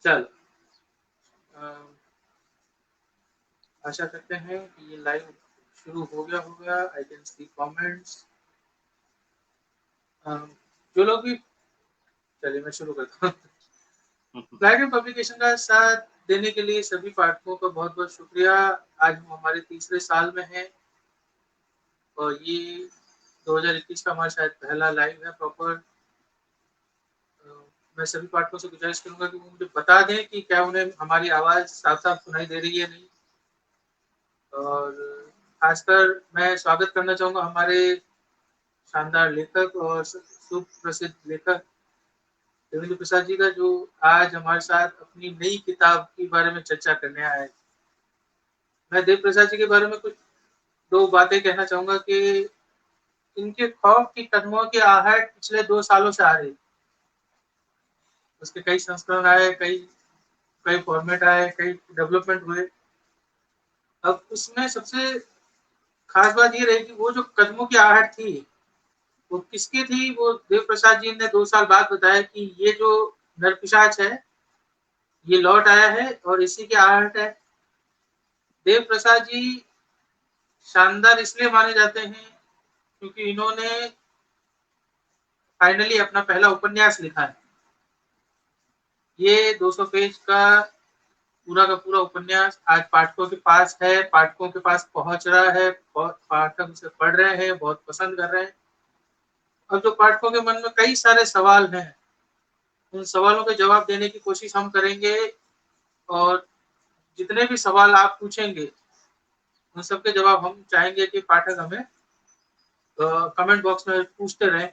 चलो, आशा करते हैं कि ये लाइव शुरू हो गया होगा। I can see comments. जो लोग भी, चलिए मैं शुरू करता हूँ। फ्लैग पब्लिकेशन का साथ देने के लिए सभी पाठकों का बहुत बहुत शुक्रिया। आज हम हमारे तीसरे साल में हैं और ये 2021 का हमारा शायद पहला लाइव है प्रॉपर। मैं सभी पाठकों से गुजारिश करूंगा कि वो मुझे बता दें कि क्या उन्हें हमारी आवाज़ साफ साफ सुनाई दे रही है नहीं। और खासकर मैं स्वागत करना चाहूँगा हमारे शानदार लेखक और सुप्रसिद्ध लेखक देवेंद्र प्रसाद जी का, जो आज हमारे साथ अपनी नई किताब के बारे में चर्चा करने आए। मैं देव प्रसाद जी के बारे में कुछ दो बातें कहना चाहूँगा कि इनके खौफ की कदमों की आहट पिछले 2 सालों से आ रही। उसके कई संस्करण आए, कई फॉर्मेट आए, कई डेवलपमेंट हुए। अब उसमें सबसे खास बात ये रही कि वो जो कदमों की आहट थी वो किसकी थी। वो देव प्रसाद जी ने 2 साल बाद बताया कि ये जो नरपिशाच है ये लौट आया है और इसी की आहट है। देव प्रसाद जी शानदार इसलिए माने जाते हैं क्योंकि इन्होंने फाइनली अपना पहला उपन्यास लिखा है। ये 200 पेज का पूरा उपन्यास आज पाठकों के पास है, पाठकों के पास पहुंच रहा है, बहुत पाठक उसे पढ़ रहे हैं, बहुत पसंद कर रहे हैं। अब जो पाठकों के मन में कई सारे सवाल हैं, उन सवालों के जवाब देने की कोशिश हम करेंगे और जितने भी सवाल आप पूछेंगे उन सबके जवाब हम चाहेंगे कि पाठक हमें कमेंट बॉक्स में पूछते रहें।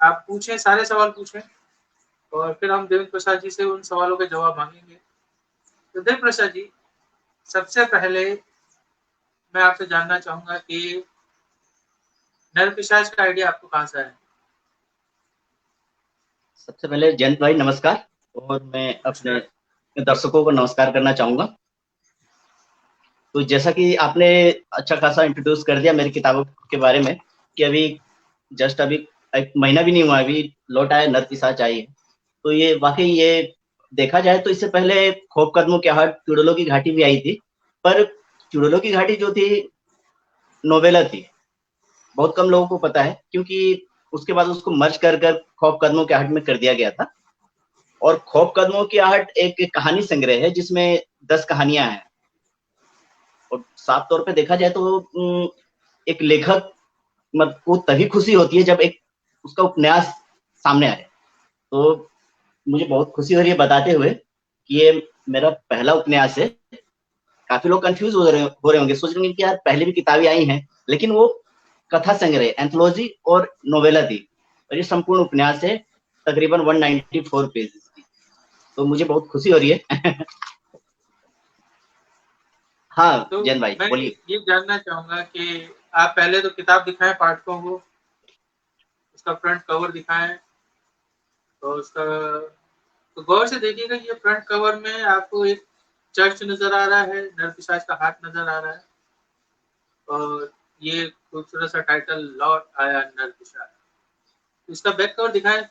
आप पूछें, सारे सवाल पूछें और फिर हम देवेंद्र प्रसाद जी से उन सवालों के जवाब मांगेंगे। तो देवेंद्र प्रसाद जी, सबसे पहले मैं आपसे जानना चाहूंगा कि नरपिशाच का आइडिया आपको कहाँ से आया? सबसे पहले जयंत भाई नमस्कार, और मैं अपने दर्शकों को नमस्कार करना चाहूंगा। तो जैसा कि आपने अच्छा खासा इंट्रोड्यूस कर दिया मेरी किताबों के बारे में कि अभी एक महीना भी नहीं हुआ, अभी लौट आया नरपिशाच आई है। तो ये वाकई ये देखा जाए तो इससे पहले खौफ कदमों के आहट चुड़ैलों की घाटी भी आई थी, पर चुड़ैलों की घाटी जो थी नोवेला थी, बहुत कम लोगों को पता है क्योंकि उसके बाद उसको मर्ज कर कर खौफ कदमों के आहट में कर दिया गया था। और खौफ कदमों की आहट एक कहानी संग्रह है जिसमें 10 कहानियां हैं। और साफ तौर पे देखा जाए तो एक लेखक मतलब को तभी खुशी होती है जब एक उसका उपन्यास सामने आए। तो मुझे बहुत खुशी हो रही है बताते हुए कि ये मेरा पहला उपन्यास है। काफी लोग कंफ्यूज हो रहे होंगे, सोच रहे होंगे कि यार पहले भी किताबें आई हैं, लेकिन वो कथा संग्रह, एंथोलॉजी और नोवेला थी, और ये संपूर्ण उपन्यास है तकरीबन 194 पेजेस की। तो मुझे बहुत खुशी हो रही है। हाँ तो जैन भाई मैं बोलिए। ये जानना चाहूंगा कि आप पहले तो किताब दिखाएं पाठकों को, उसका फ्रंट कवर दिखाएं और उसका तो गौर से देखिएगा। ये फ्रंट कवर में आपको एक चर्च नजर आ रहा है, नरपिशाच का हाथ नजर आ रहा है और ये खूबसूरत सा टाइटल लौट आया नरपिशाच। इसका बैक कवर दिखाएं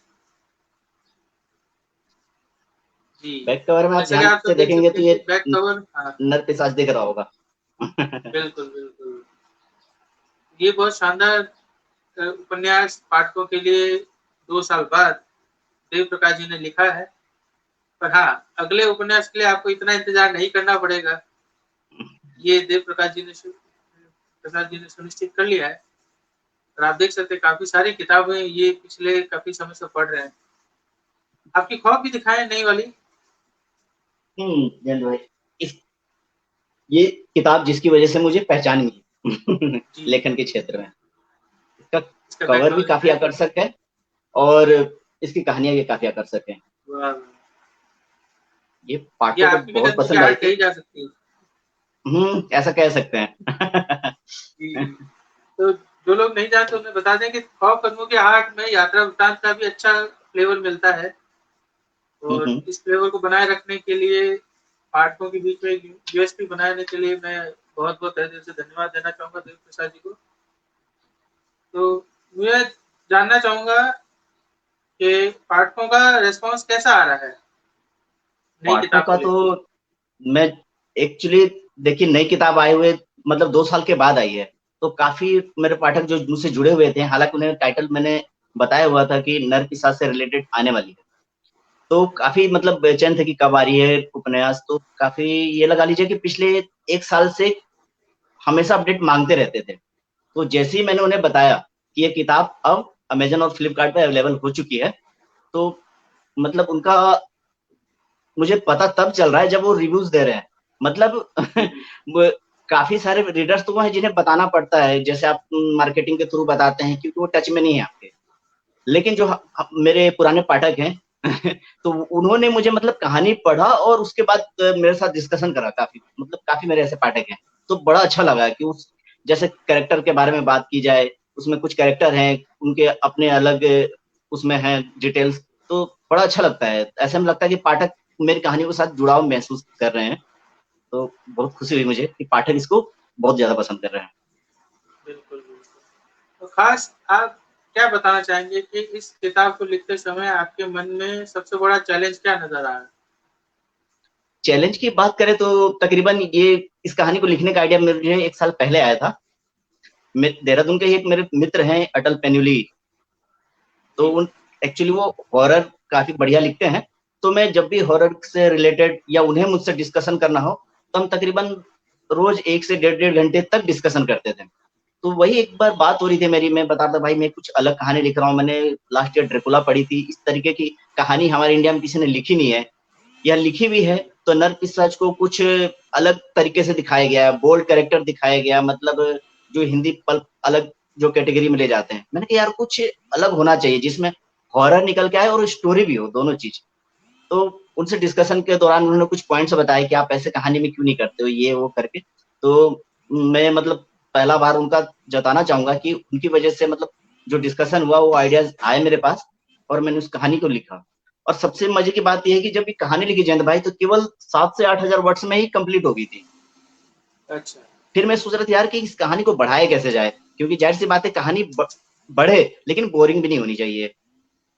जी। बैक कवर में आप जैसे कि ध्यान आप से सब देख देखेंगे सकते तो हैं ये कि बैक कवर, हाँ नरपिशाच दिख रहा होगा। बिल्कुल बिल्कुल। ये बहुत शानदार उपन्यास पाठकों के लिए 2 साल बाद देव प्रकाश जी ने लिखा है। पर हाँ, अगले उपन्यास के लिए आपको इतना इंतजार नहीं करना पड़ेगा। ये देव प्रसाद जी ने सुनिश्चित कर लिया है और आप देख सकते हैं काफी सारी किताबें ये पिछले काफी समय से पढ़ रहे हैं। आपकी खौफ भी दिखाएं नई वाली। जैन भाई, इस ये किताब जिसकी वजह से मुझे पहचान मिली जी लेखन के क्षेत्र में। इसका इसका बैक कवर भी कवर काफी दिखाएं। आकर्षक है और इसकी कहानियां भी काफी आकर्षक है। वाह, ये ये पाठकों को आपकी भी बहुत कदमों की पसंद आई आहट थी। कही जा सकती है ऐसा कह सकते हैं। जी। तो जो लोग नहीं जानते उन्हें बता दें कि खौफ कदमों की आहट में यात्रा वृत्तांत का भी अच्छा फ्लेवर मिलता है और हम्म, इस फ्लेवर को बनाए रखने के लिए पाठकों के बीच में यूएसपी बनाने के लिए मैं बहुत बहुत तहे दिल से धन्यवाद देना चाहूंगा देव प्रसाद जी को। तो मैं जानना चाहूंगा कि पाठकों का रिस्पांस कैसा आ रहा है। नई पाठकों किताब का को तो लेकर? मैं एक्चुअली, देखिए नई किताब आए हुए मतलब 2 साल के बाद आई है, तो काफी मेरे पाठक जो मुझसे जुड़े हुए थे, हालांकि उन्हें टाइटल मैंने बताया हुआ था कि नर-पिशाच से रिलेटेड आने वाली है, तो काफी मतलब बेचैन थे कि कब आ रही है उपन्यास। तो काफी ये लगा लीजिए कि पिछले 1 साल से हमेशा अपडेट मांगते रहते थे। तो जैसे ही मैंने उन्हें बताया कि ये किताब अब अमेजन और फ्लिपकार्ट पे अवेलेबल हो चुकी है, तो मतलब उनका मुझे पता तब चल रहा है जब वो रिव्यूज दे रहे हैं। मतलब जी, जी। वो काफी सारे रीडर्स तो वो हैं जिन्हें बताना पड़ता है, जैसे आप मार्केटिंग के थ्रू बताते हैं क्योंकि वो टच में नहीं है आपके। लेकिन जो मेरे पुराने पाठक हैं तो उन्होंने मुझे मतलब कहानी पढ़ा और उसके बाद मेरे साथ डिस्कशन करा, काफी मतलब काफी मेरे ऐसे पाठक हैं। तो बड़ा अच्छा लगा कि उस जैसे कैरेक्टर के बारे में बात की जाए, उसमें कुछ कैरेक्टर हैं उनके अपने अलग उसमें हैं डिटेल्स, तो बड़ा अच्छा लगता है। ऐसे में लगता है कि पाठक मेरी कहानी के साथ जुड़ाव महसूस कर रहे हैं। तो बहुत खुशी हुई मुझे कि पाठक इसको बहुत ज्यादा पसंद कर रहे हैं। बिल्कुल, बिल्कुल। तो ख़ास आप क्या बताना चाहेंगे कि इस किताब को लिखते समय आपके मन में सबसे बड़ा चैलेंज क्या नज़र आया? चैलेंज की बात करें तो तकरीबन ये इस कहानी को लिखने का आइडिया मुझे 1 साल पहले आया था। देहरादून के ही एक मेरे मित्र हैं अटल पेनुली, तो जी। उन एक्चुअली वो हॉरर काफी बढ़िया लिखते हैं। तो मैं जब भी हॉरर से रिलेटेड या उन्हें मुझसे डिस्कशन करना हो, तो हम तकरीबन रोज 1 से डेढ़ डेढ़ घंटे तक डिस्कशन करते थे। तो वही एक बार बात हो रही थी मेरी, मैं बता रहा था भाई मैं कुछ अलग कहानी लिख रहा हूँ, मैंने लास्ट ईयर ड्रैकुला पढ़ी थी, इस तरीके की कहानी हमारे इंडिया में किसी ने लिखी नहीं है, या लिखी भी है तो नर-पिशाच को कुछ अलग तरीके से दिखाया गया है, बोल्ड कैरेक्टर दिखाया गया, मतलब जो हिंदी पल्प अलग जो कैटेगरी में ले जाते हैं। मैंने कहा यार कुछ अलग होना चाहिए जिसमें हॉरर निकल के आए और स्टोरी भी हो, दोनों चीज। तो उनसे डिस्कशन के दौरान उन्होंने कुछ पॉइंट्स बताए कि आप ऐसे कहानी में क्यों नहीं करते हो, ये वो करके। तो मैं मतलब पहला बार उनका जताना चाहूंगा कि उनकी वजह से मतलब जो डिस्कशन हुआ वो आइडियाज आए मेरे पास और मैंने उस कहानी को लिखा। और सबसे मजे की बात यह है कि जब ये कहानी लिखी जयंत भाई तो केवल 7 से 8 हजार वर्ड्स में ही कंप्लीट हो गई थी। अच्छा। फिर मैं सोच रहा था यार कि इस कहानी को बढ़ाया कैसे जाए, क्योंकि जाहिर सी बात है कहानी बढ़े लेकिन बोरिंग भी नहीं होनी चाहिए,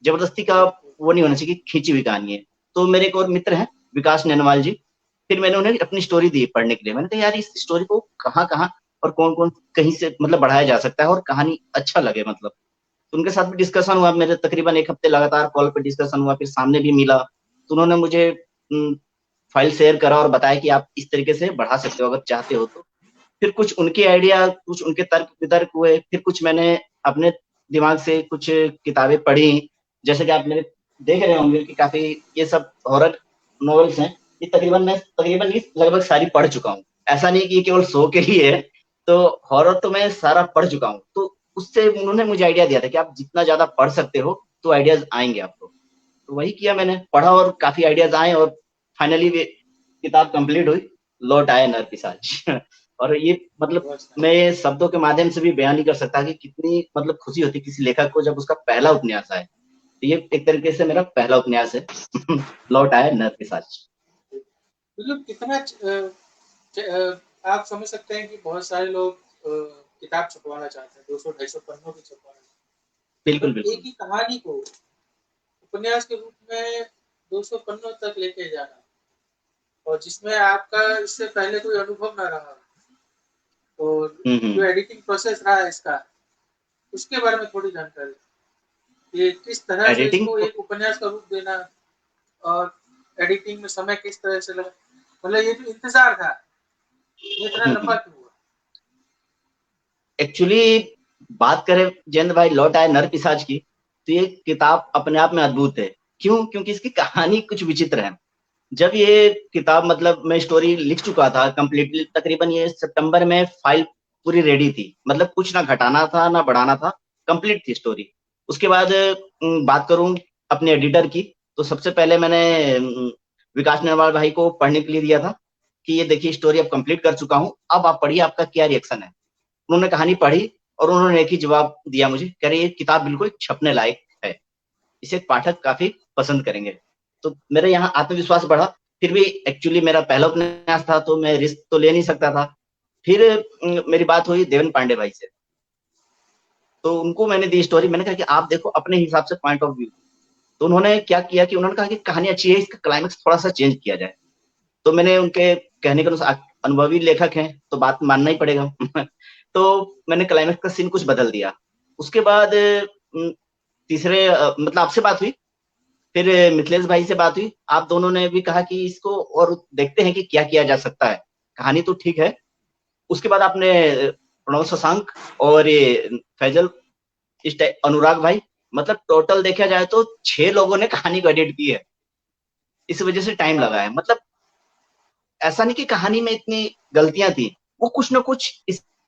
जबरदस्ती का बिल्कुल। वो नहीं होना चाहिए कि खींची हुई कहानी है। तो मेरे एक और मित्र हैं विकास नैनवाल जी, फिर मैंने उन्हें अपनी स्टोरी दी पढ़ने के लिए। मैंने कहा यार इस स्टोरी को कहाँ कहाँ और कौन कौन कहीं से मतलब बढ़ाया जा सकता है और कहानी अच्छा लगे मतलब। तो उनके साथ भी डिस्कशन हुआ, मेरे तकरीबन 1 हफ्ते लगातार कॉल पे डिस्कशन हुआ, फिर सामने भी मिला। तो उन्होंने मुझे फाइल शेयर करा और बताया कि आप इस तरीके से बढ़ा सकते हो अगर चाहते हो तो। फिर कुछ उनके आइडिया, कुछ उनके तर्क वितर्क हुए, फिर कुछ मैंने अपने दिमाग से कुछ किताबें पढ़ी। जैसे कि आप मेरे देख रहे होंगे कि काफी ये सब हॉरर नॉवेल्स हैं, ये तकरीबन ये लगभग सारी पढ़ चुका हूँ। ऐसा नहीं कि ये केवल शो के लिए है, तो हॉरर तो मैं सारा पढ़ चुका हूँ। तो उससे उन्होंने मुझे आइडिया दिया था कि आप जितना ज्यादा पढ़ सकते हो तो आइडियाज आएंगे आपको। तो वही किया मैंने, पढ़ा और काफी आइडियाज आए और फाइनली किताब कंप्लीट हुई, लौट आए नर-पिशाच। और ये मतलब बहुत मैं सही। शब्दों के माध्यम से भी बयान नहीं कर सकता कि कितनी मतलब खुशी होती किसी लेखक को जब उसका पहला उपन्यास आए। तो ये एक तरीके से मेरा पहला उपन्यास है। लौट आए नर-पिशाच। मतलब कितना आप समझ सकते हैं कि बहुत सारे लोग किताब छपवाना चाहते हैं, 200-250 पन्नों की छपवाना, बिल्कुल, और एक बिल्कुल। ही कहानी को उपन्यास के रूप में 200 पन्नों तक लेके जाना, और जिसमें आपका इससे पहले कोई अनुभव ना रहा, और हुँ, जो हुँ। एडिटिंग प्रोसेस रहा है इसका, उसके बारे में थोड़ी जानकारी, ये किस तरह से एडिटिंग इसको तो एक उपन्यास का रूप देना, और एडिटिंग में समय किस तरह से लगा, मतलब ये जो इंतजार था ये इतना हुँ, लंबा हुँ। क्यों हुआ? एक्चुअली बात करें जयंत भाई लौट आए नर-पिशाच की, तो ये किताब अपने आप में अद्भुत है। क्यों? क्योंकि इसकी कहानी कुछ विचित्र है। जब ये किताब मतलब मैं स्टोरी लिख चुका था कंप्लीटली, तकरीबन ये सितंबर में फाइल पूरी रेडी थी, मतलब कुछ ना घटाना था ना बढ़ाना था, कंप्लीट थी स्टोरी। उसके बाद बात करूं अपने एडिटर की, तो सबसे पहले मैंने विकास नरवाल भाई को पढ़ने के लिए दिया था कि ये देखिए स्टोरी अब कंप्लीट कर चुका हूं, अब आप पढ़िए आपका क्या रिएक्शन है। उन्होंने कहानी पढ़ी और उन्होंने एक ही जवाब दिया मुझे, कह रहे ये किताब बिल्कुल छपने लायक है, इसे पाठक काफी पसंद करेंगे। तो मेरे यहाँ आत्मविश्वास बढ़ा। फिर भी एक्चुअली मेरा पहला उपन्यास था तो मैं रिस्क तो ले नहीं सकता था। फिर मेरी बात हुई देवेन पांडे भाई से, तो उनको मैंने दी स्टोरी, मैंने कहा कि आप देखो अपने हिसाब से पॉइंट ऑफ व्यू। तो उन्होंने क्या किया कि उन्होंने कहा कि कहानी अच्छी है, इसका क्लाइमेक्स थोड़ा सा चेंज किया जाए। तो मैंने उनके कहने के अनुसार, अनुभवी लेखक हैं तो बात मानना ही पड़ेगा तो मैंने क्लाइमेक्स का सीन कुछ बदल दिया। उसके बाद तीसरे मतलब आपसे बात हुई, फिर मिथिलेश भाई से बात हुई, आप दोनों ने भी कहा कि इसको और देखते हैं कि क्या किया जा सकता है, कहानी तो ठीक है। उसके बाद आपने प्रणव शशांक और ये फैजल, अनुराग भाई, मतलब टोटल देखा जाए तो 6 लोगों ने कहानी को एडिट की है। इस वजह से टाइम लगा है। मतलब ऐसा नहीं कि कहानी में इतनी गलतियां थी, वो कुछ ना कुछ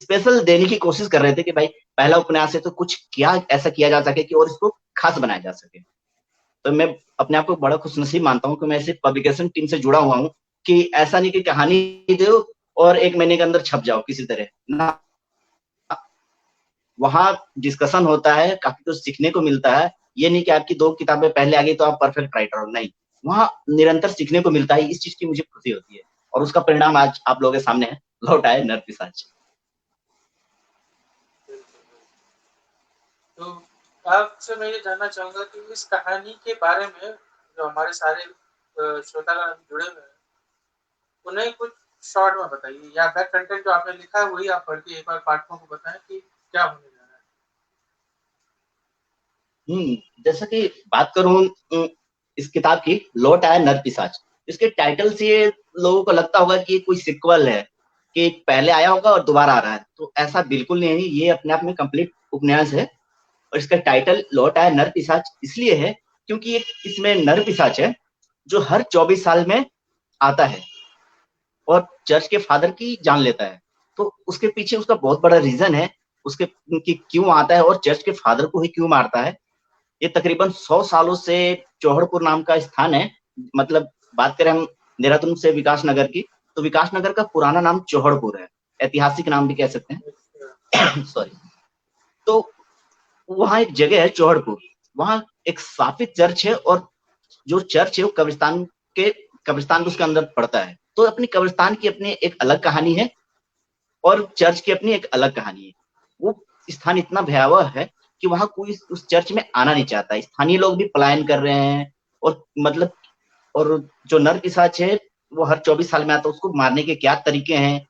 स्पेशल देने की कोशिश कर रहे थे कि भाई पहला उपन्यास है तो कुछ क्या ऐसा किया जा सके कि और इसको खास बनाया जा सके। तो मैं अपने आप को बड़ा खुशनसीब मानता हूँ कि मैं ऐसे पब्लिकेशन टीम से जुड़ा हुआ हूँ कि ऐसा नहीं कि कहानी दो और 1 महीने के अंदर छप जाओ किसी तरह ना। वहां डिस्कशन होता है, काफी कुछ सीखने को मिलता है। ये नहीं कि आपकी 2 किताबें पहले आ गई तो आप परफेक्ट राइटर हो, नहीं, वहां निरंतर सीखने को मिलता है। इस चीज की मुझे खुशी होती है और उसका परिणाम आज आप लोगों के सामने है, लौट आए नरपिशाच। तो आपसे मैं ये जानना चाहूंगा कि इस कहानी के बारे में जो हमारे सारे श्रोतागण जुड़े हुए हैं, उन्हें कुछ शॉर्ट में बताइए, या बैक कंटेंट जो आपने लिखा है वही आप पढ़ के एक बार पाठकों को बताएं कि क्या होने जा रहा जैसा कि बात करूं इस किताब की, लौट आया नरपिशाच, इसके टाइटल से ये लोगों को लगता होगा कि कोई सिक्वल है, कि पहले आया होगा और दोबारा आ रहा है। तो ऐसा बिल्कुल नहीं है, ये अपने आप में कंप्लीट उपन्यास है। और इसका टाइटल लौट आया नरपिशाच इसलिए है क्योंकि एक इसमें नरपिशाच है जो हर 24 साल में आता है और चर्च के फादर की जान लेता है। तो उसके पीछे उसका बहुत बड़ा रीजन है, उसके कि क्यों आता है और चर्च के फादर को ही क्यों मारता है। ये तकरीबन 100 सालों से चौहड़पुर नाम का स्थान है। मतलब बात करें हम देहरादून से विकास नगर की, तो विकास नगर का पुराना नाम चौहड़पुर है, ऐतिहासिक नाम भी कह सकते हैं सॉरी। तो वहां एक जगह है चौहड़पुर, वहां एक स्थापित चर्च है और जो चर्च है वो कब्रिस्तान उसके अंदर पड़ता है। तो अपनी कब्रिस्तान की अपनी एक अलग कहानी है और चर्च की अपनी एक अलग कहानी है। वो स्थान इतना भयावह है कि वहां कोई उस चर्च में आना नहीं चाहता, स्थानीय लोग भी पलायन कर रहे हैं। और मतलब और जो नरपिशाच है वो हर 24 साल में आता है, उसको मारने के क्या तरीके हैं,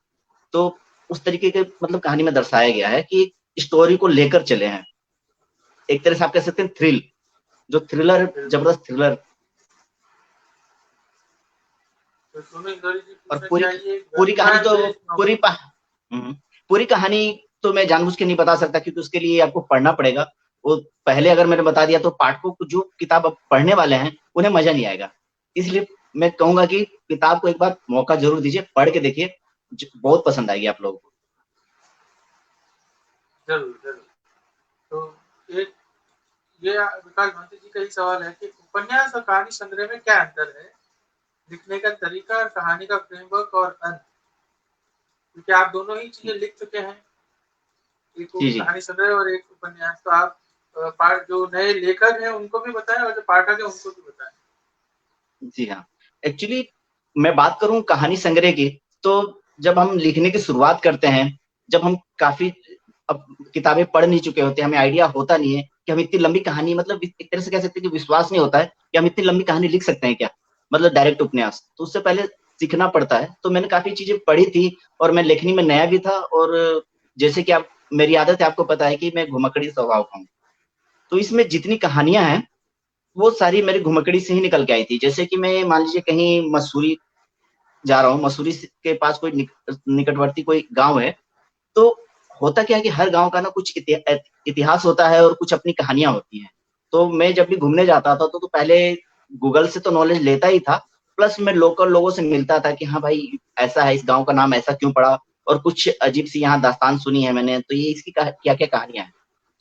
तो उस तरीके के मतलब कहानी में दर्शाया गया है कि स्टोरी को लेकर चले हैं। एक तरह से आप कह सकते हैं थ्रिल, जो थ्रिलर, है? जबरदस्त थ्रिलर। तो सुनील गौरी जी और पूछना पूरी चाहिए, पूरी कहानी गंगा तो बेस्ड पूरी नॉवल। पा, पूरी कहानी तो मैं जानबूझ के नहीं बता सकता क्योंकि उसके लिए आपको पढ़ना पड़ेगा। वो पहले अगर मैंने बता दिया तो पाठकों को जो किताब अब पढ़ने वाले हैं उन्हें मजा नहीं आएगा। इसलिए मैं कहूंगा कि किताब को एक बार मौका जरूर दीजिए, पढ़ के देखिए, बहुत पसंद आएगी आप लोगों को। जरूर जरूर। तो एक ये विकास भांति जी का ही सवाल है कि उपन्यास और कहानी संग्रह में क्या अंतर है, लिखने का तरीका और कहानी का फ्रेमवर्क और अंत, क्योंकि आप दोनों ही चीजें लिख चुके हैं, एक जी जी कहानी संग्रह और एक उपन्यास। तो आप पाठ जो नए लेखक हैं उनको भी बताएं और जो पाठक है उनको भी बताएं। जी हाँ। एक्चुअली मैं बात करूं कहानी संग्रह की, तो जब हम लिखने की शुरुआत करते हैं, जब हम काफी अब किताबें पढ़ नहीं चुके होते, हमें आइडिया होता नहीं है कि हम इतनी लंबी कहानी, मतलब एक तरह से कह सकते हैं कि विश्वास नहीं होता है कि हम इतनी लंबी कहानी लिख सकते हैं क्या, मतलब डायरेक्ट उपन्यास। तो उससे पहले सीखना पड़ता है। तो मैंने काफी चीजें पढ़ी थी और मैं लेखनी में नया भी था। और जैसे कि आप, मेरी आदत है, आपको पता है कि मैं घुमक्कड़ी स्वभाव का हूँ। तो इसमें जितनी कहानियां हैं वो सारी मेरी घुमक्कड़ी से ही निकल के आई थी। जैसे कि मैं मान लीजिए कहीं मसूरी जा रहा हूँ, मसूरी के पास कोई निकटवर्ती कोई गांव है, तो होता क्या है कि हर गांव का ना कुछ इतिहास होता है और कुछ अपनी कहानियां होती हैं। तो मैं जब भी घूमने जाता था तो पहले गूगल से तो नॉलेज लेता ही था, प्लस मैं लोकल लोगों से मिलता था कि हाँ भाई ऐसा है, इस गांव का नाम ऐसा क्यों पड़ा, और कुछ अजीब सी यहाँ दास्तान सुनी है मैंने, तो ये इसकी क्या क्या कहानियां हैं।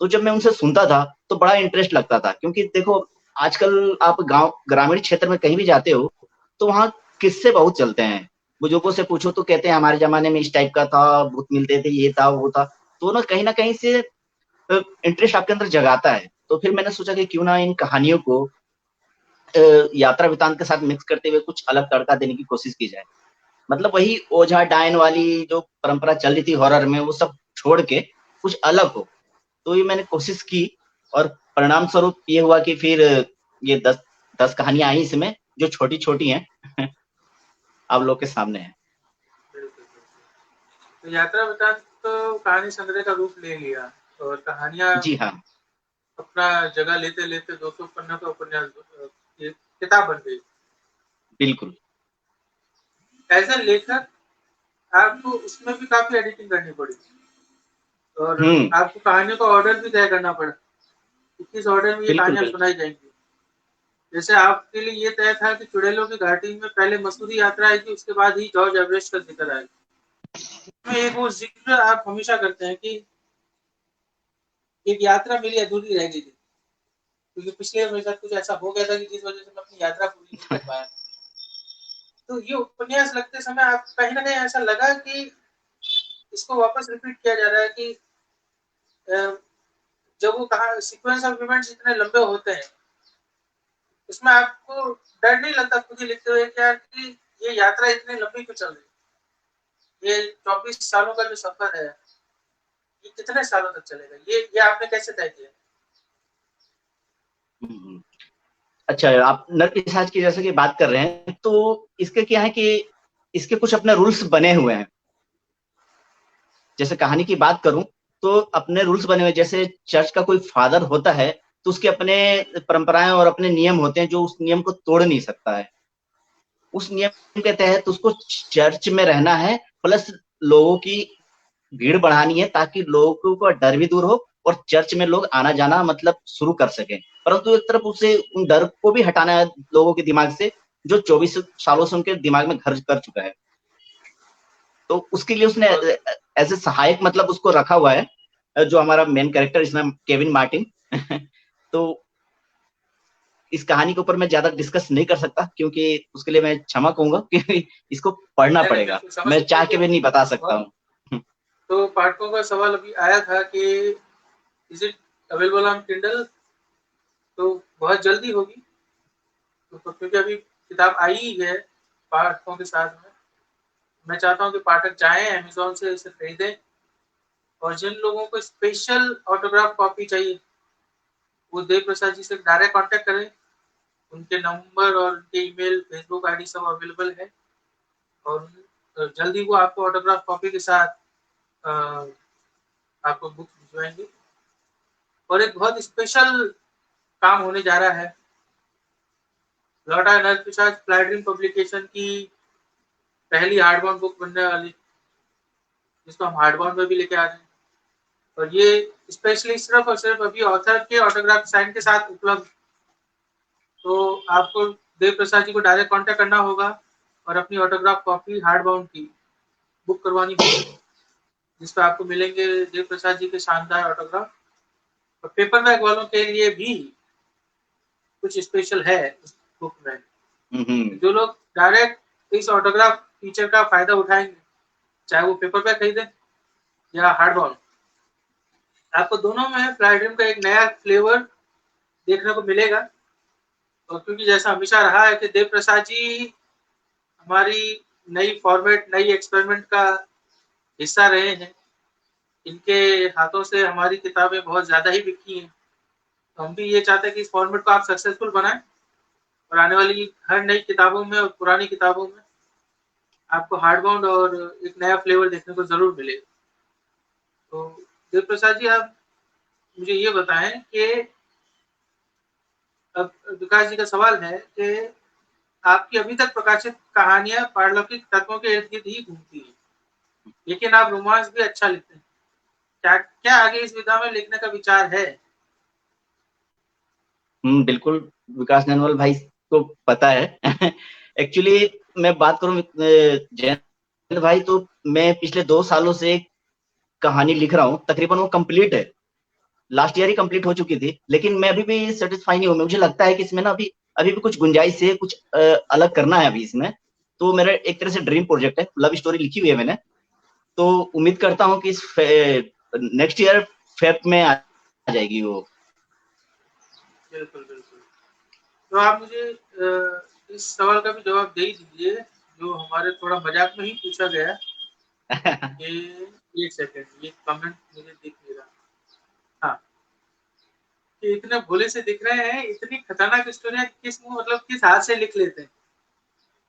तो जब मैं उनसे सुनता था तो बड़ा इंटरेस्ट लगता था, क्योंकि देखो आजकल आप गांव ग्रामीण क्षेत्र में कहीं भी जाते हो तो वहाँ किस्से बहुत चलते हैं। बुजुर्गों से पूछो तो कहते हैं हमारे जमाने में इस टाइप का था, भूत मिलते थे, ये था वो था। तो ना कहीं से इंटरेस्ट आपके अंदर जगाता है। तो फिर मैंने सोचा कि क्यों ना इन कहानियों को यात्रा वृतांत के साथ मिक्स करते हुए कुछ अलग तड़का देने की कोशिश की जाए। मतलब वही ओझा डायन वाली जो परंपरा चल रही थी हॉरर में, वो सब छोड़ के कुछ अलग हो। तो ये मैंने कोशिश की और परिणाम स्वरूप ये हुआ कि फिर ये 10 कहानियां आई इसमें, जो छोटी छोटी हैं आप लोग के सामने है। बिल्कुल, बिल्कुल। तो यात्रा वृतांत तो कहानी संग्रह का रूप ले लिया और कहानियाँ जी हाँ, अपना जगह लेते-लेते 200 पन्ना का उपन्यास एक किताब बन गई। बिल्कुल। एज़ अ लेखक आपको उसमें भी काफ़ी एडिटिंग करनी पड़ी और हुँ, आपको कहानियों का ऑर्डर भी तय करना पड़ा कि किस ऑर्डर में ये बिल्कुल, कहानियाँ बिल्कुल। सुनाई जाएँगी। जैसे आपके लिए ये तय था कि चुड़ैलों की घाटी में पहले मसूरी यात्रा आएगी, उसके बाद ही जॉर्ज एवरेस्ट का ज़िक्र आएगा। इसमें एक वो ज़िक्र आप हमेशा करते हैं कि एक यात्रा मेरी अधूरी रह गई थी, क्योंकि पिछले मेरे साथ कुछ ऐसा हो गया था कि जिस वज़ह से मैं अपनी यात्रा पूरी नहीं कर पाया। तो ये उपन्यास लिखते समय आप कहीं न कहीं ऐसा लगा कि इसको वापस रिपीट किया जा रहा है कि अ, जब वो कहा सीक्वेंस ऑफ इवेंट्स इतने लंबे होते हैं, उसमें आपको डर नहीं लगता खुद ही लिखते हुए क्या कि ये यात्रा इतनी लंबी क्यों चल रही है? ये 24 सालों का जो सफर है, ये कितने सालों तक चलेगा? ये आपने कैसे तय किया? हुँ, हुँ। अच्छा, आप नरपिशाच की जैसे कि बात कर रहे हैं, तो इसके क्या है कि इसके कुछ अपने रूल्स बने हुए हैं। जैसे कहानी की बात करूँ, तो अपने रूल्स बने हुए हैं, जैसे चर्च का कोई फादर होता है, तो उसके अपने परंपराएँ और अपने नियम होते हैं, जो उस नियम को तोड़ नहीं सकता है। उस नियम के तहत उसको चर्च में रहना है, प्लस लोगों की भीड़ बढ़ानी है, ताकि लोगों का डर भी दूर हो और चर्च में लोग आना-जाना मतलब शुरू कर सकें। परंतु एक तरफ उसे उन डर को भी हटाना है लोगों के दिमाग से, जो 24 सालों से उनके दिमाग में घर कर चुका है। तो उसके लिए उसने बहुत एज़ ए सहायक मतलब उसको रखा हुआ है, जो हमारा मेन कैरेक्टर जिसका नाम केविन मार्टिन। तो इस कहानी के ऊपर मैं ज़्यादा डिस्कस नहीं कर सकता, क्योंकि उसके लिए मैं क्षमा कहूँगा क्योंकि इसको पढ़ना नहीं, नहीं, पड़ेगा। बिल्कुल समझ मैं सकता चाह हूँ के कि भी नहीं बता सकता बहुत हूँ। हुँ, तो पाठकों का सवाल अभी आया था कि is it available on Kindle? तो बहुत जल्दी होगी, तो क्योंकि अभी किताब आई ही है पाठकों के साथ में। मैं चाहता हूँ कि पाठक जाएँ अमेज़न से इसे खरीदें और जिन लोगों को स्पेशल ऑटोग्राफ कॉपी चाहिए, वो देव प्रसाद जी से डायरेक्ट कॉन्टैक्ट करें। उनके नंबर और उनके ईमेल, फेसबुक आईडी सब अवेलेबल है और जल्दी वो आपको ऑटोग्राफ कॉपी के साथ अ, आपको बुक भिजवाएँगे और एक बहुत स्पेशल काम होने जा रहा है। लौटा नरपिशाच प्लैटिनम पब्लिकेशन की पहली हार्डबाउंड बुक बनने वाली, जिसको हम हार्डबाउंड में भी लेके आ रहे हैं और ये स्पेशली सिर्फ और सिर्फ अभी ऑथर के ऑटोग्राफ साइन के साथ उपलब्ध। तो आपको देव प्रसाद जी को डायरेक्ट कांटेक्ट करना होगा और अपनी ऑटोग्राफ कॉपी हार्ड बाउंड की बुक करवानी होगी, जिसपे आपको मिलेंगे देव प्रसाद जी के शानदार ऑटोग्राफ और पेपर बैग वालों के लिए भी कुछ स्पेशल है उस बुक में। हुँ, हुँ। जो लोग डायरेक्ट इस ऑटोग्राफ फीचर का फायदा उठाएंगे, चाहे वो पेपर बैग खरीदें या हार्ड बाउंड, आपको दोनों में प्लैटिनम का एक नया फ्लेवर देखने को मिलेगा। और क्योंकि जैसा हमेशा रहा है कि देव प्रसाद जी हमारी नई फॉर्मेट, नई एक्सपेरिमेंट का हिस्सा रहे हैं। इनके हाथों से हमारी किताबें बहुत ज़्यादा ही बिकी हैं। तो हम भी ये चाहते हैं कि इस फॉर्मेट को आप सक्सेसफुल बनाएँ और आने वाली हर नई किताबों में और पुरानी किताबों में आपको हार्ड बाउंड और एक नया फ्लेवर देखने को ज़रूर मिलेगा। तो देव प्रसाद जी, आप मुझे ये बताएँ कि अब विकास जी का सवाल है कि आपकी अभी तक प्रकाशित कहानियाँ पारलौकिक तत्वों के इर्द-गिर्द ही घूमती हैं, लेकिन आप रोमांस भी अच्छा लिखते हैं। क्या क्या आगे इस विधा में लिखने का विचार है? बिल्कुल, विकास नैनवाल भाई को पता है। एक्चुअली मैं बात करूँ जयंत भाई, तो मैं पिछले 2 सालों से एक कहानी लिख रहा हूँ, तकरीबन वो कंप्लीट है। लास्ट ईयर ही कंप्लीट हो चुकी थी, लेकिन मैं अभी भी सैटिस्फाई नहीं हूँ। मुझे लगता है कि इसमें ना अभी भी कुछ गुंजाइश है, कुछ अलग करना है अभी इसमें। तो मेरा एक तरह से ड्रीम प्रोजेक्ट है, लव स्टोरी लिखी हुई है मैंने। तो उम्मीद करता हूँ कि इस नेक्स्ट ईयर फेब में आ जाएगी वो। बिल्कुल, बिल्कुल। तो आप मुझे इस सवाल का भी जवाब दे ही दीजिए, जो हमारे थोड़ा मज़ाक में ही पूछा गया कि 1 सेकंड, ये कमेंट मुझे दिख नहीं रहा। हाँ, कि इतने भोले से दिख रहे हैं, इतनी खतरनाक स्टोरियाँ किस मुँह मतलब किस हाथ से लिख लेते हैं?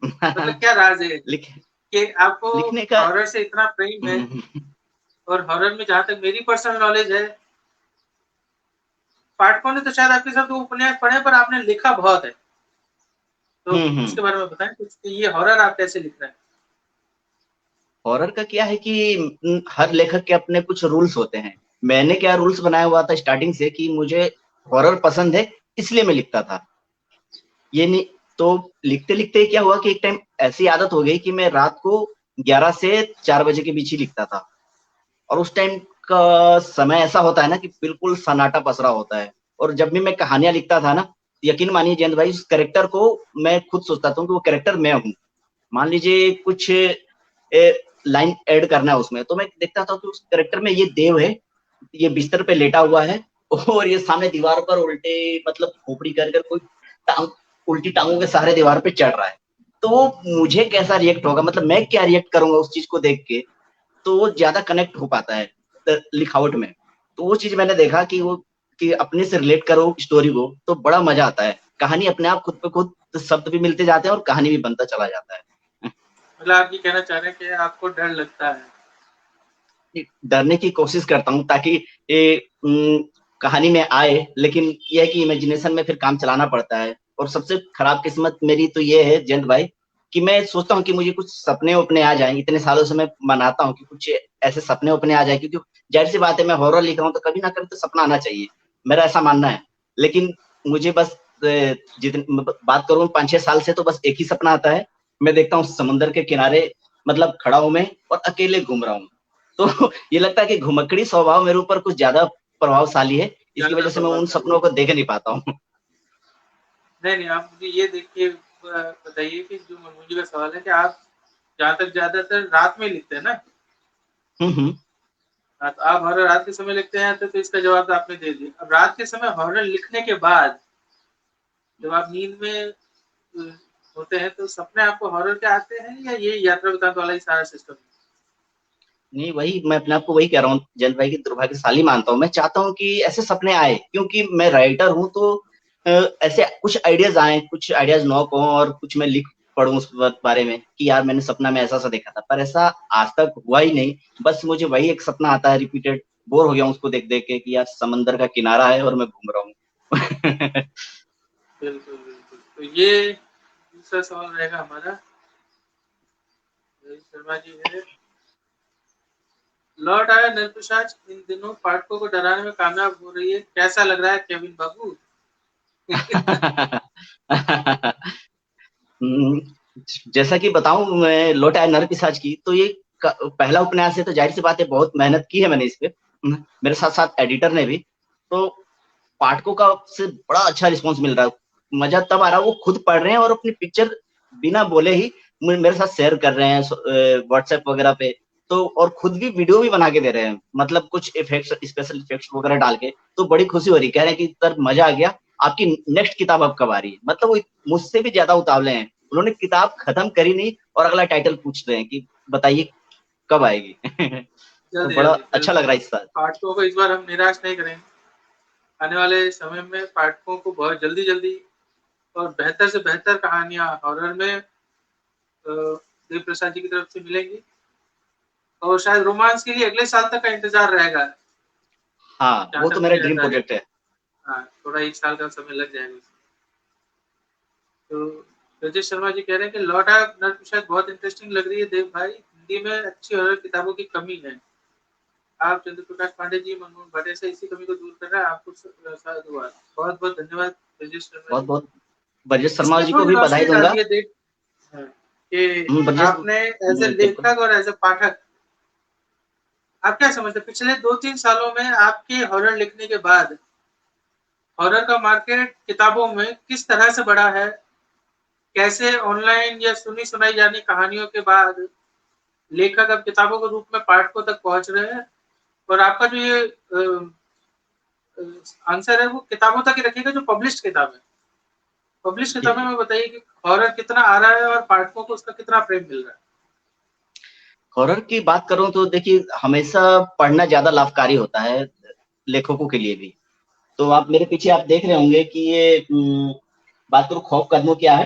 मतलब क्या राज़ है लिख कि आपको लिखने का हॉरर से इतना प्रेम है और हॉरर में जहाँ तक मेरी पर्सनल नॉलेज है, पाठकों ने तो शायद आपके साथ वो उपन्यास पढ़े पर आपने लिखा बहुत है। तो उसके बारे में बताएँ कुछ कि ये हॉरर आप कैसे लिख रहे हैं? हॉरर का क्या है कि हर लेखक के अपने कुछ रूल्स होते हैं। मैंने क्या रूल्स बनाया हुआ था स्टार्टिंग से कि मुझे हॉरर पसंद है, इसलिए मैं लिखता था। ये नहीं तो लिखते-लिखते क्या हुआ कि एक टाइम ऐसी आदत हो गई कि मैं रात को 11 से 4 बजे के बीच ही लिखता था। और उस टाइम का समय ऐसा होता है ना कि बिल्कुल सन्नाटा पसरा होता है। और जब भी मैं कहानियाँ लिखता था ना, यकीन मानिए जयंत भाई उस कैरेक्टर को मैं खुद सोचता था कि वो कैरेक्टर मैं हूँ। मान लीजिए कुछ लाइन ऐड करना है उसमें, तो मैं देखता था कि उस कैरेक्टर में ये देव है, ये बिस्तर पे लेटा हुआ है और ये सामने दीवार पर उल्टे मतलब खोपड़ी कर कर कोई टांग उल्टी टांगों के सहारे दीवार पे चढ़ रहा है। तो मुझे कैसा रिएक्ट होगा, मतलब मैं क्या रिएक्ट करूंगा उस चीज को देख के, तो वो ज्यादा कनेक्ट हो पाता है लिखावट में। तो वो चीज मैंने देखा कि वो कि अपने से रिलेट करो स्टोरी को तो बड़ा मजा आता है। कहानी अपने आप खुद पे खुद शब्द भी मिलते जाते हैं और कहानी भी बनता चला जाता है। मतलब आप ये कहना चाह रहे हैं कि आपको डर लगता है? डरने की कोशिश करता हूँ ताकि ये कहानी में आए, लेकिन ये है कि इमेजिनेशन में फिर काम चलाना पड़ता है। और सबसे खराब किस्मत मेरी तो ये है जयंत भाई कि मैं सोचता हूँ कि मुझे कुछ सपने उपने आ जाएं। इतने सालों से मैं मनाता हूँ कि कुछ ऐसे सपने उपने आ जाए, क्योंकि जाहिर सी बात है मैं हॉरर लिख रहा हूँ तो कभी ना कभी तो सपना आना चाहिए, मेरा ऐसा मानना है। लेकिन मुझे बस जितनी बात करूँ 5-6 साल से तो बस एक ही सपना आता है। मैं देखता हूँ समुद्र के किनारे मतलब खड़ा हूं मैं और अकेले घूम रहा हूँ। तो ये लगता है कि घुमक्कड़ी स्वभाव मेरे ऊपर कुछ ज्यादा प्रभावशाली है, इसकी ज़्यादा वजह से मैं उन प्रभावशाली सपनों है। को देख नहीं पाता हूँ। नहीं, नहीं, आप मुझे ये देखिए बताइए कि जो मुझे का सवाल है कि आप जहाँ तक ज़्यादातर रात में लिखते हैं ना? हम्म। हाँ, तो आप हॉरर रात के समय लिखते हैं तो इसका जवाब तो आपने दे दिया। अब रात के समय हॉरर लिखने के बाद जब आप नींद में होते हैं तो सपने आपको हॉरर के आते हैं या ये यात्रा वृतांत वाला ही सारा सिस्टम? नहीं, वही मैं अपने आप को वही कह रहा हूँ जयंत भाई की दुर्भाग्यशाली मानता हूँ। मैं चाहता हूँ कि ऐसे सपने आए, क्योंकि मैं राइटर हूँ तो ऐसे कुछ आइडियाज आए, कुछ आइडियाज नॉक हो और कुछ मैं लिख पढ़ूं उस बारे में कि यार मैंने सपना में ऐसा सा देखा था, पर ऐसा आज तक हुआ ही नहीं। बस मुझे वही एक सपना आता है रिपीटेड, बोर हो गया हूँ उसको देख देख के कि यार समंदर का किनारा है और मैं घूम रहा हूँ। बिल्कुल, बिल्कुल। तो ये दूसरा सवाल रहेगा हमारा। रोहित शर्मा जी है। लौट आया नरपिशाच इन दिनों पाठकों को डराने में कामयाब हो रही है। कैसा लग रहा है केविन बाबू? हम्म, जैसा कि बताऊं मैं लौट आया नरपिशाच की, तो ये पहला उपन्यास है तो जाहिर सी बात है बहुत मेहनत की है मैंने इस पे। मेरे साथ साथ एडिटर ने भी। तो पाठकों का से बड़ा अच्छा रिस्पांस मिल रहा है। मजा तब आ रहा है वो खुद पढ़ रहे हैं और अपनी पिक्चर बिना बोले ही मेरे साथ शेयर कर रहे हैं व्हाट्सएप वगैरह पे। तो और खुद भी वीडियो भी बना के दे रहे हैं, मतलब कुछ इफेक्ट्स स्पेशल इफेक्ट्स वगैरह डाल के। तो बड़ी खुशी हो रही, कह रहे हैं कि सर मजा आ गया, आपकी नेक्स्ट किताब अब कब आ रही है। मतलब वो मुझसे भी ज्यादा उतावले हैं, उन्होंने किताब खत्म करी नहीं और अगला टाइटल पूछ रहे हैं कि बताइए कब आएगी। तो जल्दी, बड़ा जल्दी, अच्छा बिल्कुल। लग रहा है इस साल। पाठकों को इस बार हम निराश नहीं करेंगे। आने वाले समय में पाठकों को बहुत जल्दी-जल्दी और बेहतर से बेहतर कहानियाँ हॉरर में देव प्रसाद जी की तरफ से मिलेंगी और शायद रोमांस के लिए अगले साल तक का इंतज़ार रहेगा, हाँ, जहाँ वो तो तक मेरा मुझे ड्रीम अंदाज़ा है। प्रोजेक्ट है। हाँ, थोड़ा 1 साल का समय लग जाएगा उसमें। तो रजत शर्मा जी कह रहे हैं कि लौट आया नरपिशाच बहुत इंटरेस्टिंग लग रही है देव भाई, हिंदी में अच्छी हॉरर किताबों की कमी है। आप चंद्र प्रकाश पांडे जी, मनमोहन भाटिया से इसी कमी को दूर कर रहे हैं, आपको साधुवाद। बहुत-बहुत धन्यवाद रजत शर्मा बहुत जी। बहुत ब्रजेश शर्मा इसमें जी को थोड़ी भी बधाई रोशनी दूंगा। डालिए देख हाँ, कि ब्रजेश आपने एज़ अ बिल्कुल। लेखक और एज़ अ पाठक आप क्या समझते हैं पिछले 2-3 सालों में आपके हॉरर लिखने के बाद हॉरर का मार्केट किताबों में किस तरह से बढ़ा है? कैसे ऑनलाइन या सुनी-सुनाई जानी कहानियों के बाद लेखक अब किताबों के रूप में पाठकों तक पहुँच रहे हैं? और आपका जो ये आंसर है वो किताबों तक ही रखिएगा जो पब्लिश्ड किताब है। पब्लिश्ड जी किताबों जी। में बताइए कि हॉरर कितना आ रहा है और पाठकों को उसका कितना प्रेम मिल रहा है? हॉरर की बात करूं तो देखिए हमेशा पढ़ना ज्यादा लाभकारी होता है लेखकों के लिए भी। तो आप मेरे पीछे आप देख रहे होंगे कि ये बात करो खौफ कदमों क्या है,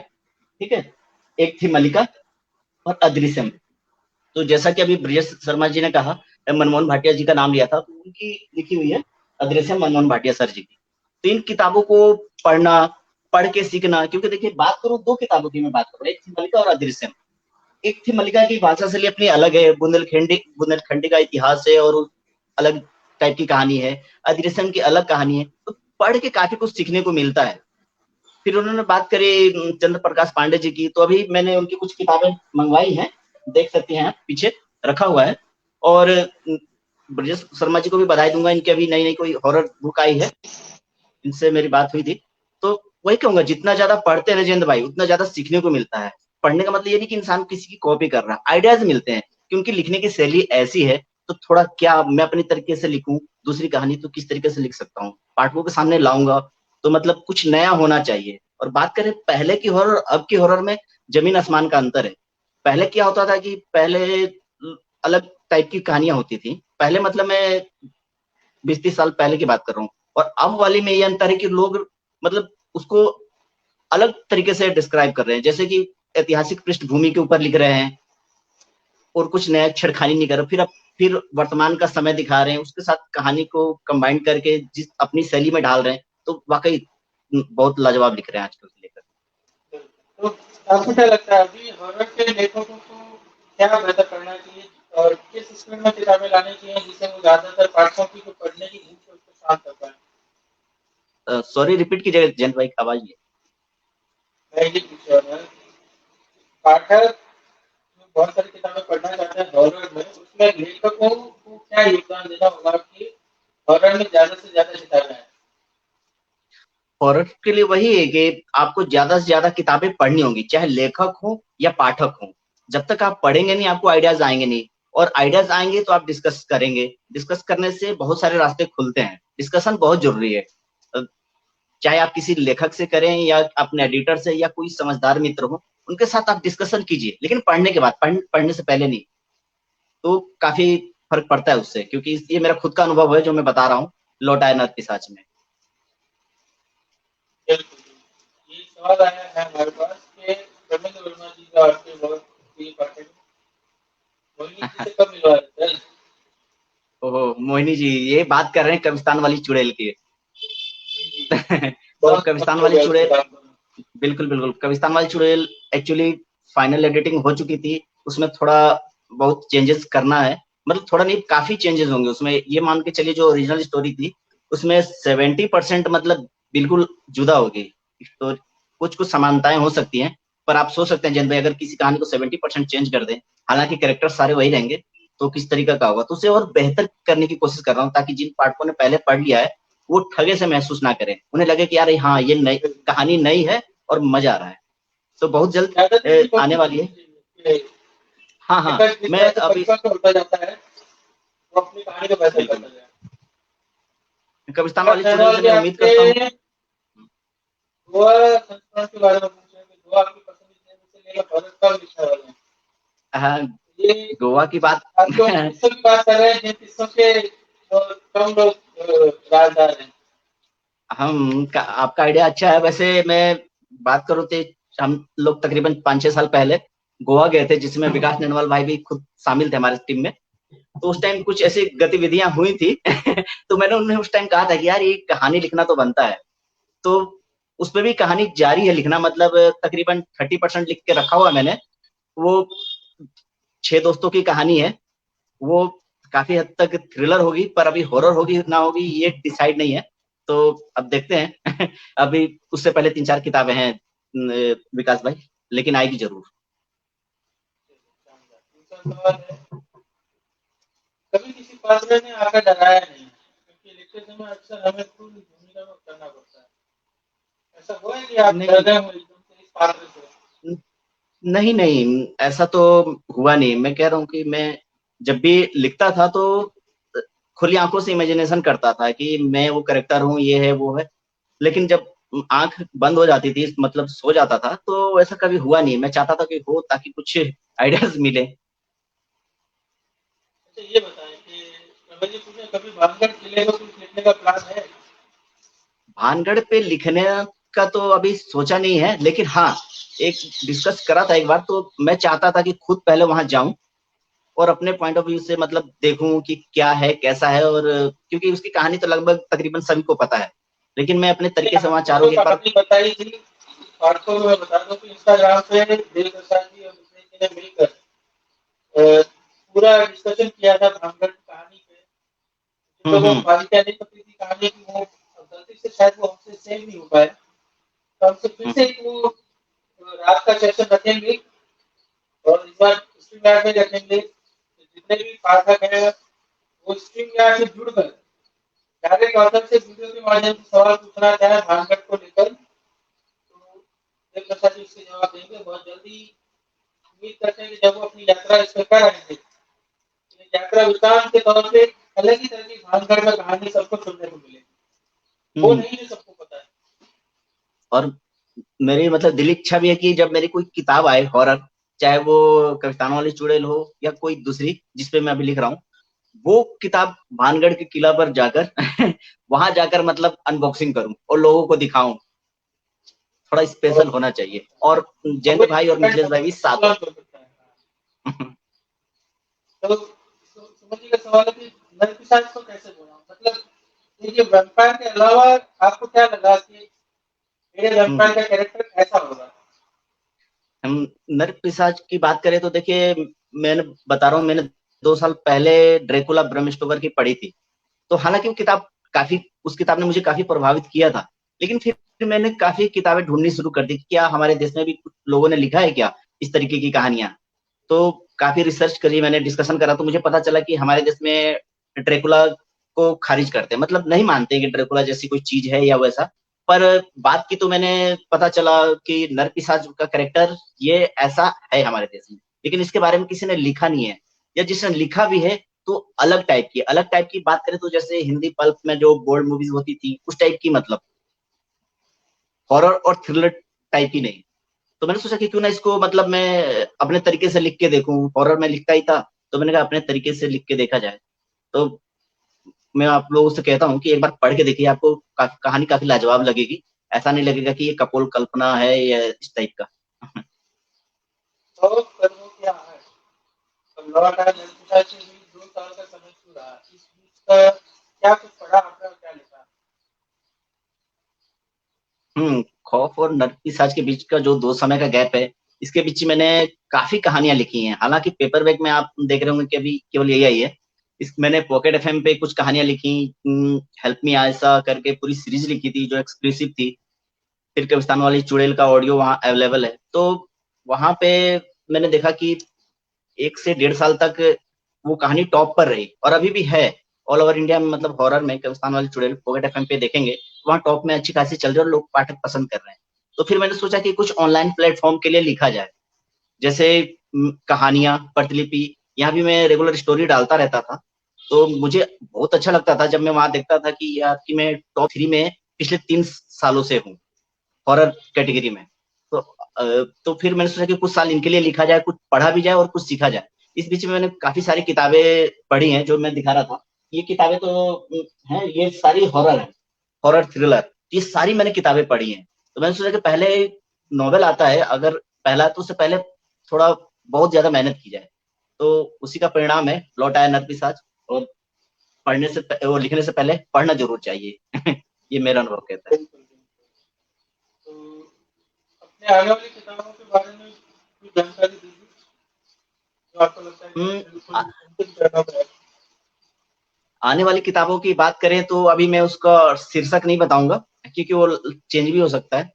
ठीक है। एक थी मलिका और अदृश्यम। तो जैसा कि अभी ब्रजेश शर्मा जी ने कहा, मनमोहन भाटिया जी का नाम लिया था, तो उनकी लिखी हुई है अदृश्यम, मनमोहन भाटिया सर जी की। तो इन किताबों को पढ़ना, पढ़ के सीखना, क्योंकि देखिए बात करूं दो किताबों की मैं बात करूं, एक थी मलिका और अदृश्यम। एक थी मलिका की भाषा शैली अपनी अलग है, बुंदेलखंडी का इतिहास है और अलग टाइप की कहानी है। अदृश्यम की अलग कहानी है, तो पढ़ के काफी कुछ सीखने को मिलता है। फिर उन्होंने बात करी चंद्र प्रकाश पांडे जी की, तो अभी मैंने उनकी कुछ किताबें मंगवाई हैं, देख सकते हैं आप, पीछे रखा हुआ है। और ब्रजेश शर्मा जी को भी बधाई दूंगा, इनकी अभी नई नई कोई हॉरर बुक आई है, इनसे मेरी बात हुई थी। तो वही कहूंगा, जितना ज्यादा पढ़ते हैं राजेंद्र भाई, उतना ज्यादा सीखने को मिलता है। पढ़ने का मतलब ये नहीं कि इंसान किसी की कॉपी कर रहा है, आइडियाज मिलते हैं कि उनकी लिखने की शैली ऐसी है, तो थोड़ा क्या मैं अपनी तरीके से लिखूं, दूसरी कहानी तो किस तरीके से लिख सकता हूँ, पाठकों के सामने लाऊंगा। तो मतलब कुछ नया होना चाहिए। और बात करें पहले की हॉरर, अब की हॉरर में जमीन आसमान का अंतर है। पहले क्या होता था कि पहले अलग टाइप की कहानियां होती थी, पहले मतलब मैं 20-30 साल पहले की बात कर रहा हूँ। और अब वाली में ये अंतर है कि लोग मतलब उसको अलग तरीके से डिस्क्राइब कर रहे हैं, जैसे कि ऐतिहासिक पृष्ठभूमि के ऊपर लिख रहे हैं और कुछ नया छेड़खानी नहीं कर रहे, फिर वर्तमान का समय दिखा रहे हैं, उसके साथ कहानी को कंबाइन करके जिस अपनी शैली में डाल रहे हैं। तो वाकई बहुत लाजवाब लिख रहे हैं आजकल के लेखक। तो आपको क्या लगता है अभी हॉरर के लेखकों को क्या बेहतर करना चाहिए और किस स्पीड में किताबें लानी चाहिए जिससे वो ज्यादातर पाठकों की जो पढ़ने की भूख है उसको शांत कर पाए? सॉरी, रिपीट कीजिएगा जयंत भाई, आवाज नहीं। मैं ये पूछ रहा था, पाठक बहुत सारी किताबें पढ़ना चाहते हैं हॉरर में, उसमें लेखकों को क्या योगदान देना होगा कि हॉरर में ज्यादा से ज्यादा किताबें आए? हॉरर के लिए वही है कि आपको ज्यादा से ज्यादा किताबें पढ़नी होंगी, चाहे लेखक हो या पाठक हो। जब तक आप पढ़ेंगे नहीं, आपको आइडियाज आएंगे नहीं। और आइडियाज आएंगे तो आप डिस्कस करेंगे, डिस्कस करने से बहुत सारे रास्ते खुलते हैं। डिस्कशन बहुत जरूरी है। चाहे आप किसी लेखक से करें या अपने एडिटर से या कोई समझदार मित्र हो, उनके साथ आप डिस्कशन कीजिए, लेकिन पढ़ने के बाद, पढ़ने से पहले नहीं। तो काफी फर्क पड़ता है उससे, क्योंकि ये मेरा खुद का अनुभव है जो मैं बता रहा हूँ, लौट आए नर्क पिशाच में। बिल्कुल, ये सवाल आया है हमारे पास कि रविंद्र वर्मा जी का आपके बहुत प्रिय पाठक हैं, मोहिनी जी से कब मिलवा रहे थे? ओहो मोहिनी जी, ये बात कर रहे हैं कब्रिस्तान वाली चुड़ैल की। जी जी, तो बहुत कब्रिस्तान वक्त हो वाली गया उस चुड़ैल, किताब को। बिल्कुल बिल्कुल, कब्रिस्तान वाली चुड़ैल एक्चुअली फाइनल एडिटिंग हो चुकी थी। उसमें थोड़ा बहुत चेंजेस करना है, मतलब थोड़ा नहीं, काफी चेंजेस होंगे उसमें। ये मान के चलिए जो ओरिजिनल स्टोरी थी उसमें 70% मतलब बिल्कुल जुदा होगी। तो कुछ कुछ समानताएं हो सकती हैं, पर आप सोच सकते हैं जैन भाई, अगर किसी कहानी को 70% चेंज कर दें, हालांकि कैरेक्टर सारे वही रहेंगे, तो किस तरीके का होगा। तो उसे और बेहतर करने की कोशिश कर रहा हूँ, ताकि जिन पाठकों ने पहले पढ़ लिया है वो ठगे से महसूस ना करें, उन्हें लगे कि यार हाँ ये नई कहानी, नई है और मजा आ रहा है। तो बहुत जल्द ज्यादातर ये आने कोशिश वाली करनी है। चाहिए कि हाँ हाँ, लेखक जिस मैं तरह से अभी परिपक्व होता जाता है वो अपनी कहानी को बेहतर बिल्कुल करता जाए। कब्रिस्तान मेरा वाली कहना चुड़ैल है से कि मैं उम्मीद करता हूँ। आपके गोवा संस्करण के बारे में पूछ रहे हैं कि गोवा आपकी पसंदीदा है, जैसे लेखक भरत कब लिखने वाले हैं? हाँ, ये गोवा की बात आपको उन किस्सों की बात कर रहे हैं जिन किस्सों के कम लोग राजदार हैं। आपका आइडिया अच्छा है। वैसे मैं बात करूँ तो हम लोग तकरीबन 5-6 साल पहले गोवा गए थे, जिसमें विकास ननवाल भाई भी खुद शामिल थे हमारे टीम में। तो उस टाइम कुछ ऐसी गतिविधियां हुई थी तो मैंने उन्हें उस टाइम कहा था कि यार ये कहानी लिखना तो बनता है। तो उसमें भी कहानी जारी है लिखना, मतलब तकरीबन 30% लिख के रखा हुआ है मैंने। वो 6 दोस्तों की कहानी है। वो काफी हद तक थ्रिलर होगी, पर अभी हॉरर होगी ना होगी ये डिसाइड नहीं है। तो अब देखते हैं अभी उससे पहले 3-4 किताबें हैं विकास भाई, लेकिन आएगी जरूर। दूसरा सवाल है, कभी किसी पात्र ने आकर डराया नहीं क्योंकि लिखते समय अक्सर हमें पूरी भूमिका में करना पड़ता है। ऐसा हुआ है कि आप डर नहीं गए हो एकदम से इस पात्र से? नहीं नहीं, ऐसा तो हुआ नहीं। मैं कह रहा हूँ कि मैं जब भी लिखता था तो खुली आंखों से इमेजिनेशन करता था कि मैं वो करेक्टर हूँ, ये है वो है। लेकिन जब आंख बंद हो जाती थी, मतलब सो जाता था, तो ऐसा कभी हुआ नहीं। मैं चाहता था कि हो, ताकि कुछ आइडियाज मिले। अच्छा ये बताएं कि रवि जी पूछे कभी भानगढ़ किले को कुछ लिखने का प्लान है? भानगढ़ पे लिखने का तो अभी सोचा नहीं है, लेकिन हाँ एक डिस्कस करा था एक बार, तो मैं चाहता था कि खुद पहले वहां जाऊं और अपने पॉइंट ऑफ व्यू से मतलब देखूं कि क्या है कैसा है, और क्योंकि उसकी कहानी तो लगभग तकरीबन सभी को पता है, लेकिन मैं अपने तरीके से वहां चारों जो की एक बार। कहानी बताई थी, आपको मैं बता दूं कि इंस्टाग्राम पे देव प्रसाद जी और विजय जी ने मिलकर पूरा डिस्कशन किया था भानगढ़ की कहानी पे। जिन लोगों को हम्म। बालिका नहीं पता थी कहानी की, वो गलती से शायद वो हमसे सेव नहीं हो पाया, तो हमसे फिर हम्म। से वो रात का सेशन रखेंगे और इस बार स्ट्रीम यार्ड में रखेंगे। जितने भी पाठक हैं वो स्ट्रीम यार्ड से जुड़कर डायरेक्ट ऑथर से वीडियो के माध्यम से सवाल पूछना चाहे भानगढ़ को लेकर, तो देव प्रसाद जी उसके जवाब देंगे बहुत जल्दी। उम्मीद करते हैं कि जब वो अपनी यात्रा इस पर कर आएंगे, यात्रा वृतांत के तौर पे अलग ही तरह की भानगढ़ में कहानी सबको सुनने को मिलेगी, वो हम्म। नहीं जो सबको पता है। और मेरी मतलब दिल इच्छा भी है कि जब मेरी कोई किताब आए हॉरर, चाहे वो कविताओं वाली चुड़ैल हो या कोई दूसरी जिसपे मैं अभी लिख रहा हूँ, वो किताब भानगढ़ के किला पर जाकर वहां जाकर मतलब अनबॉक्सिंग करूं और लोगों को दिखाऊं। थोड़ा स्पेशल और होना चाहिए, और वो जयंत भाई और डिपेंड मिथिलेश होता भाई है भी कितना साथ हो। लॉन्च हो सकता है। तो सुमन जी का सवाल है कि नरपिशाच को कैसे बोला, मतलब देखिए वैम्पायर के अलावा आपको क्या लगा कि मेरे वैम्पायर का कैरेक्टर ऐसा होगा। हम नर पिशाच की बात करें तो देखिए, मैंने बता रहा हूँ, मैंने 2 साल पहले ड्रैकुला ब्रैम स्टोकर की पढ़ी थी। तो हालांकि वो किताब काफी, उस किताब ने मुझे काफी प्रभावित किया था, लेकिन फिर मैंने काफी किताबें ढूंढनी शुरू कर दी कि क्या हमारे देश में भी कुछ लोगों ने लिखा है क्या इस तरीके की कहानियां। तो काफी रिसर्च करी मैंने, डिस्कशन करा, तो मुझे पता चला कि हमारे देश में ड्रैकुला को खारिज करते हैं, मतलब नहीं मानते कि ड्रैकुला जैसी कोई चीज है या वैसा। पर बात की तो मैंने, पता चला कि नरपिशाच का कैरेक्टर ये ऐसा है हमारे देश में, लेकिन इसके बारे में किसी ने लिखा नहीं है, या जिसने लिखा भी है तो अलग टाइप की बात करें तो जैसे हिंदी पल्प में जो बोल्ड मूवीज होती थी उस टाइप की, मतलब हॉरर और थ्रिलर टाइप की नहीं। तो मैंने सोचा कि क्यों ना इसको मतलब मैं अपने तरीके से लिख के देखूं, हॉरर में लिखता ही था, तो मैंने कहा अपने तरीके से लिख के देखा जाए। तो मैं आप लोगों से कहता हूँ कि एक बार पढ़ के देखिए, आपको कहानी काफी लाजवाब लगेगी। ऐसा नहीं लगेगा कि ये कपोल कल्पना है या इस टाइप का। तो कर्मों क्या है, अब लौट आया नरपिशाच से भी 2 साल का समय क्यों रहा, इस बीच का क्या कुछ पढ़ा आपने और क्या लिखा। खौफ और नरपिशाच के बीच का जो 2 समय का गैप है, इसके बीच मैंने काफी कहानियां लिखी हैं। हालांकि पेपर बैग में आप देख रहे होंगे कि अभी केवल यही आई है। इस मैंने पॉकेट एफएम पे कुछ कहानियां लिखी, हेल्प मी आयसा करके पूरी सीरीज लिखी थी जो एक्सक्लूसिव थी। फिर कब्रिस्तान वाली चुड़ैल का ऑडियो वहाँ अवेलेबल है, तो वहां पे मैंने देखा कि 1 से 1.5 साल तक वो कहानी टॉप पर रही और अभी भी है ऑल ओवर इंडिया में। मतलब हॉरर में कब्रिस्तान वाली चुड़ैल पॉकेट एफएम पे देखेंगे, वहाँ टॉप में अच्छी खासी चल रही है और लोग पाठक पसंद कर रहे हैं। तो फिर मैंने सोचा कि कुछ ऑनलाइन प्लेटफॉर्म के लिए लिखा जाए, जैसे कहानियां, प्रतिलिपि, यहाँ भी मैं रेगुलर स्टोरी डालता रहता था। तो मुझे बहुत अच्छा लगता था जब मैं वहां देखता था कि यार कि मैं टॉप 3 में पिछले 3 सालों से हूँ हॉरर कैटेगरी में। तो तो फिर मैंने सोचा कि कुछ साल इनके लिए लिखा जाए, कुछ पढ़ा भी जाए और कुछ सीखा जाए। इस बीच में मैंने काफी सारी किताबें पढ़ी हैं जो मैं दिखा रहा था। ये किताबें तो हैं, ये सारी हॉरर है, हॉरर थ्रिलर, ये सारी मैंने किताबें पढ़ी हैं। तो मैंने सोचा कि पहले नॉवेल आता है अगर पहला, तो उससे पहले थोड़ा बहुत ज्यादा मेहनत की जाए। तो उसी का परिणाम है लौट आया नरपिशाच। और और लिखने से पहले पढ़ना जरूर चाहिए। ये मेरा अनुभव कहता है। बिल्कुल बिल्कुल। तो अपने आने वाली किताबों के बारे में कुछ जानकारी दीजिए जो आपको लगता है कि हम्म, बिल्कुल उनके करना है। आने वाली किताबों की बात करें तो अभी मैं उसका शीर्षक नहीं बताऊंगा, क्योंकि वो चेंज भी हो सकता है।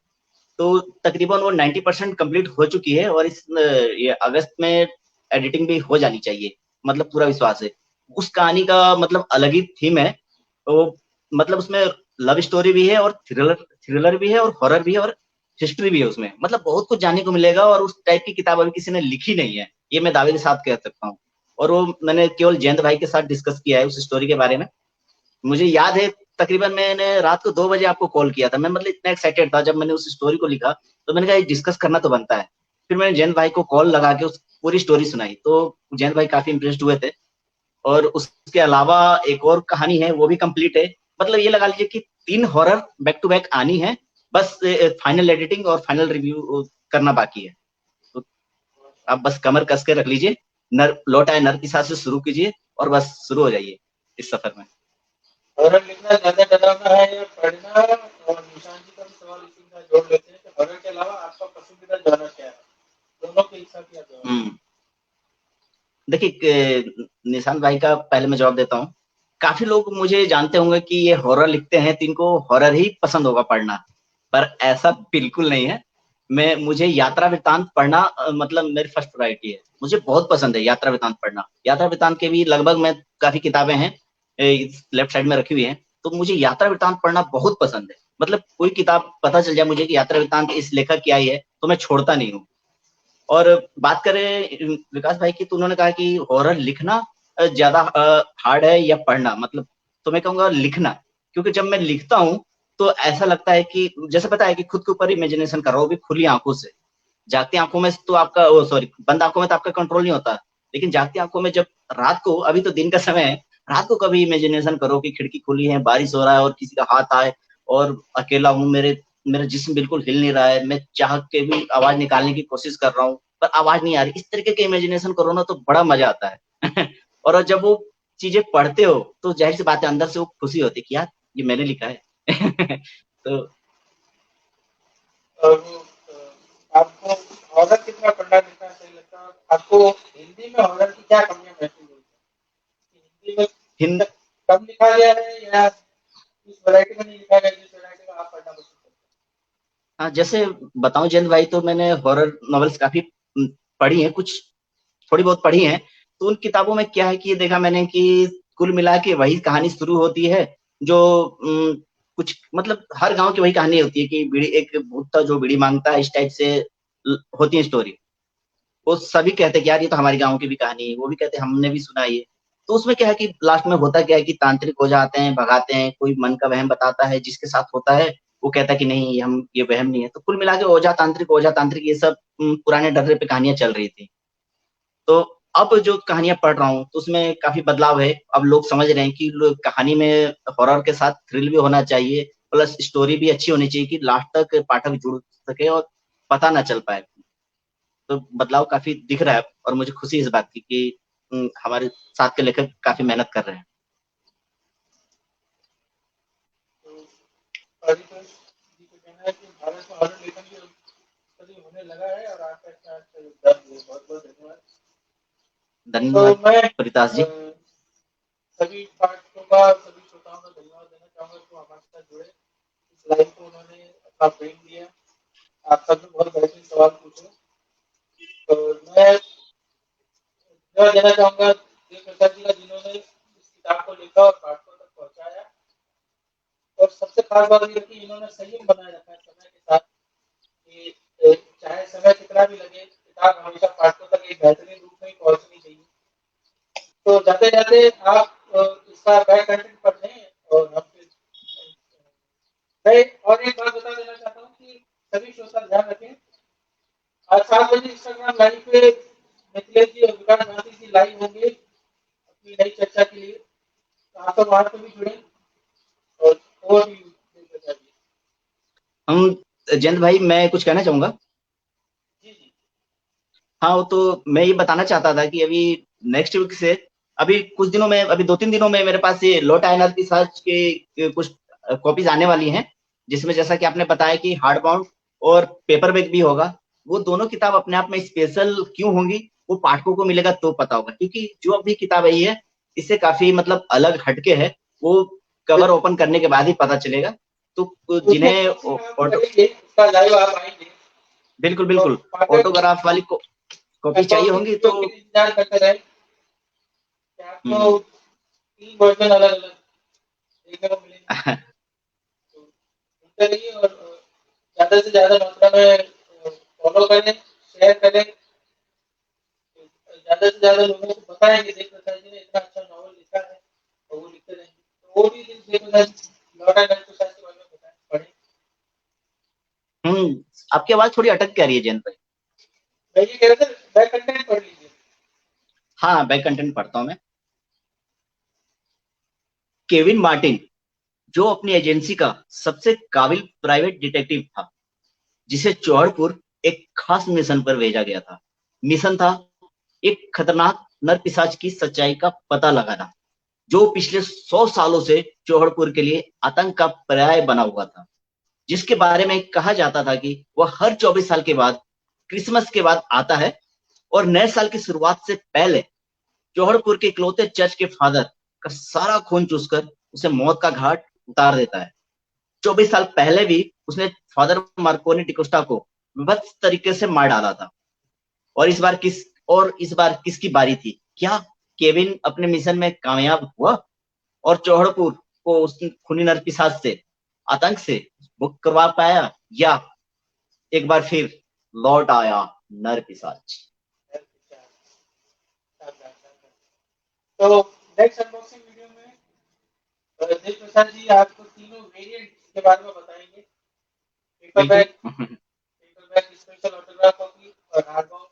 तो तकरीबन वो 90% कंप्लीट हो चुकी है और ये अगस्त में एडिटिंग भी हो जानी चाहिए, मतलब पूरा विश्वास है। उस कहानी का मतलब अलग ही थीम है। तो मतलब उसमें लव स्टोरी भी है और थ्रिलर थ्रिलर भी है और हॉरर भी है और हिस्ट्री भी है उसमें, मतलब बहुत कुछ जानने को मिलेगा। और उस टाइप की किताब अभी किसी ने लिखी नहीं है, ये मैं दावे के साथ कह सकता हूँ। और वो मैंने केवल जयंत भाई के साथ डिस्कस किया है उस स्टोरी के बारे में। मुझे याद है तकरीबन मैंने रात को 2 बजे आपको कॉल किया था, मैं मतलब इतना एक्साइटेड था जब मैंने उस स्टोरी को लिखा। तो मैंने कहा डिस्कस करना तो बनता है। फिर मैंने जयंत भाई को कॉल लगा के उस पूरी स्टोरी सुनाई, तो जयंत भाई काफी इंप्रेस्ड हुए थे। और उसके अलावा एक और कहानी है वो भी कंप्लीट है। मतलब ये लगा लीजिए कि 3 हॉरर बैक टू बैक आनी है, बस फाइनल एडिटिंग और फाइनल रिव्यू करना बाकी है। तो आप बस कमर कस के रख लीजिए, नर लौट आए नर की सांस से शुरू कीजिए और बस शुरू हो जाइए इस सफर में। हॉरर लिखना ज्यादा डरावना है या पढ़ना? और निशान जी का भी सवाल इसी में जोड़ लेते हैं कि हॉरर के अलावा आपका पसंदीदा जॉनर क्या है? दोनों के हिसाब से आप जवाब। देखिए निशांत भाई का पहले मैं जवाब देता हूँ। काफी लोग मुझे जानते होंगे कि ये हॉरर लिखते हैं तो इनको हॉरर ही पसंद होगा पढ़ना, पर ऐसा बिल्कुल नहीं है। मुझे यात्रा वृत्तांत पढ़ना मतलब मेरी फर्स्ट प्रायोरिटी है। मुझे बहुत पसंद है यात्रा वृत्तांत पढ़ना। यात्रा वृत्तांत के भी लगभग मैं काफी किताबें हैं लेफ्ट साइड में रखी हुई हैं, तो मुझे यात्रा वृत्तांत पढ़ना बहुत पसंद है। मतलब कोई किताब पता चल जाए मुझे कि यात्रा वृत्तांत इस लेखक की आई है तो मैं छोड़ता नहीं हूँ। और बात करें विकास भाई की, तो उन्होंने कहा कि हॉरर लिखना ज्यादा हार्ड है या पढ़ना, मतलब तो मैं कहूँगा लिखना। क्योंकि जब मैं लिखता हूँ तो ऐसा लगता है कि जैसे पता है कि खुद के ऊपर इमेजिनेशन कर रहा हूँ भी खुली आंखों से। जागती आंखों में तो आपका सॉरी बंद आंखों में तो आपका कंट्रोल नहीं होता, लेकिन जागती आंखों में जब रात को, अभी तो दिन का समय है, रात को कभी इमेजिनेशन करो कि खिड़की खुली है, बारिश हो रहा है और किसी का हाथ आए और अकेला हूँ, मेरा जिस्म बिल्कुल हिल नहीं रहा है, मैं चाह के भी आवाज निकालने की कोशिश कर रहा हूँ पर आवाज नहीं आ रही, इस तरीके के इमेजिनेशन करो ना तो बड़ा मजा आता है। और जब वो चीजें पढ़ते हो तो जाहिर सी बात है अंदर से वो खुशी होती है कि यार ये मैंने लिखा है। तो और वो आपको हॉरर कितना पढ़ना लिखना सही लगता है? आपको हिंदी में हॉरर की क्या कमियां महसूस होती है? हिंदी में हिंद कम लिखा गया है या इस वैरायटी में नहीं लिखा गया जिस वैरायटी में आप पढ़ना पसंद करते हाँ, जैसे बताऊं जयंत भाई, तो मैंने हॉरर नॉवेल्स काफी पढ़ी हैं, कुछ थोड़ी बहुत पढ़ी हैं। तो उन किताबों में क्या है कि ये देखा मैंने कि कुल मिला के वही कहानी शुरू होती है जो कुछ मतलब हर गांव की वही कहानी होती है कि बीड़ी, एक भूत था जो बीड़ी मांगता है, इस टाइप से होती है स्टोरी। वो सभी कहते हैं कि यार ये तो हमारे गांव की भी कहानी है, वो भी कहते हैं हमने भी सुना है ये। तो उसमें क्या है कि लास्ट में होता क्या है कि तांत्रिक हो जाते हैं, भगाते हैं, कोई मन का वहम बताता है जिसके साथ होता है, वो कहता है कि नहीं ये वहम नहीं है। तो कुल मिला के ओझा तांत्रिक ये सब पुराने डर्रे पे कहानियां चल रही थी। तो अब जो कहानियां पढ़ रहा हूँ तो उसमें काफी बदलाव है। अब लोग समझ रहे हैं कि कहानी में हॉरर के साथ थ्रिल भी होना चाहिए, प्लस स्टोरी भी अच्छी होनी चाहिए कि लास्ट तक पाठक जुड़ सके और पता ना चल पाए। तो बदलाव काफी दिख रहा है और मुझे खुशी इस बात की कि हमारे साथ के लेखक काफी मेहनत कर रहे हैं। हैं? तो परितोष जी का कहना है कि भारत में हॉरर लेखन की उत्पत्ति होने लगा है और आपका इतना अच्छा योगदान दिया, बहुत बहुत धन्यवाद। तो धन्यवाद मैं परिताश जी। सभी पाठकों का, सभी श्रोताओं का धन्यवाद देना चाहूंगा जो हमारे साथ जुड़े, इस लाइव को उन्होंने अपना प्रेम दिया। आप सब ने बहुत बेहतरीन सवाल पूछे। तो मैं धन्यवाद देना चाहूंगा देव प्रसाद जी का जिन्होंने इस किताब को लिखा और पाठकों तक पहुंचाया। और सबसे खास बात यह कि इन्होंने संयम बनाए रखा है समय के साथ कि चाहे समय कितना भी लगे, किताब हमेशा पाठकों तक एक बेहतरीन रूप में पहुंचनी चाहिए। तो जाते जाते आप इसका बैक कंटेंट पढ़ें और हम फिर मैं और एक बात बता देना चाहता हूँ कि सभी श्रोता ध्यान रखें, आज 7 बजे इंस्टाग्राम लाइव पे मिथिलेश जी और विकास गांधी जी लाइव होंगे अपनी नई चर्चा के लिए। तो आप सब वहां पे भी जुड़े और भी बता दिए। हम जयंत भाई मैं कुछ कहना चाहूंगा। जी जी। हाँ, वो तो मैं ये बताना चाहता था कि अभी नेक्स्ट वीक से, अभी कुछ दिनों में, अभी 2-3 दिनों में मेरे पास ये लॉ टाइनर की सर्च के कुछ कॉपीज आने वाली हैं, जिसमें जैसा कि आपने बताया कि हार्ड बाउंड और पेपर बैक भी होगा। वो दोनों किताब अपने आप में स्पेशल क्यों होंगी वो पाठकों को मिलेगा तो पता होगा, क्योंकि जो अभी किताब आई है इससे काफी मतलब अलग हटके है, वो कवर ओपन करने के बाद ही पता चलेगा। तो उसमें जिन्हें कौन सी काम करेंगे उसका लाइव आप आएंगे बिल्कुल तो बिल्कुल पाठक ऑटोग्राफ वाली कॉपी चाहिए कॉपी होंगी तो कॉपी इंतजार करते रहे कि आपको 3 वर्जन अलग अलग देखने को मिलेंगे। तो सुनते रहिए और ज्यादा से ज्यादा मात्रा में फॉलो करें, शेयर करें, ज्यादा से ज्यादा लोगों को बताएं कि देव प्रसाद जी ने इतना अच्छा नॉवल लिखा है और वो लिखते रहेंगे। तो वो भी देव प्रसाद लौटा गए तो शायद के बारे में बताएं, पढ़ें। आपकी आवाज थोड़ी अटक के आ रही है जयंत भाई। मैं ये कह रहा था बैक कंटेंट पढ़ लीजिए। हाँ, बैक कंटेंट पढ़ता हूँ मैं। केविन मार्टिन जो अपनी एजेंसी का सबसे काबिल प्राइवेट डिटेक्टिव था, जिसे चौहड़पुर एक खास मिशन पर भेजा गया था। मिशन था एक खतरनाक नरपिशाच की सच्चाई का पता लगाना, जो पिछले 100 सालों से चौहड़पुर के लिए आतंक का पर्याय बना हुआ था, जिसके बारे में कहा जाता था कि वह हर 24 साल के बाद, क्रिसमस के बाद आता है और नए साल की शुरुआत से पहले चौहड़पुर के इकलौते चर्च के फादर का सारा खून चूसकर उसे मौत का घाट उतार देता है। 24 साल पहले भी उसने फादर मार्कोनी डिकोस्टा को विभत्स तरीके से मार डाला था। और इस बार किसकी बारी थी? क्या केविन अपने मिशन में कामयाब हुआ और चौहड़पुर को उस खूनी नरपिशाच से, आतंक से मुक्त करवा पाया, या एक बार फिर लौट आया नरपिशाच? तो नेक्स्ट अनबॉक्सिंग वीडियो में देव प्रसाद जी आपको तीनों वेरिएंट के बारे में बताएंगे। पेपरबैक, स्पेशल ऑटोग्राफ कॉपी और हार्डबॉक्स।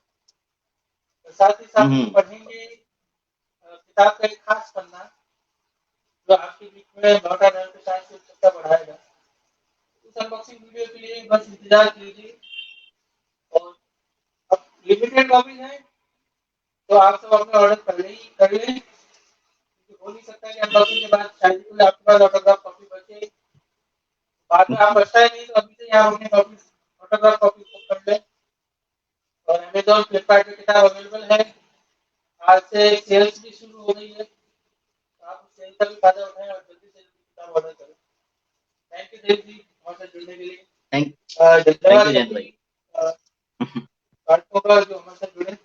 साथ ही साथ पढ़ेंगे किताब का एक खास पन्ना जो आपके बीच में लौटा नरपिशाच से उत्सुकता बढ़ाएगा। उस अनबॉक्सिंग वीडियो के लिए बस इंतजार कीजिए। और अब लिमिटेड कॉपीज हैं तो आप सब अपने ऑर्डर पहले ही कर लें। हो नहीं सकता कि अनबॉक्सिंग के बाद शायद कोई आपके पास ऑटोग्राफ कॉपी बचे, बाद में आप बचता है नहीं, तो अभी से आप अपनी कॉपी ऑटोग्राफ कॉपी बुक कर लें। और अमेजोन, फ्लिपकार्ट में किताब अवेलेबल है। आज से सेल्स भी शुरू हो गई है, तो आप उस सेल का भी फायदा उठाएं और जल्दी से जल्दी किताब ऑर्डर करें। थैंक यू देव जी हमसे जुड़ने के लिए। धन्यवाद जयंत भाई। पाठकों का जो हमारे साथ जुड़े।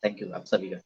थैंक यू आप सभी का।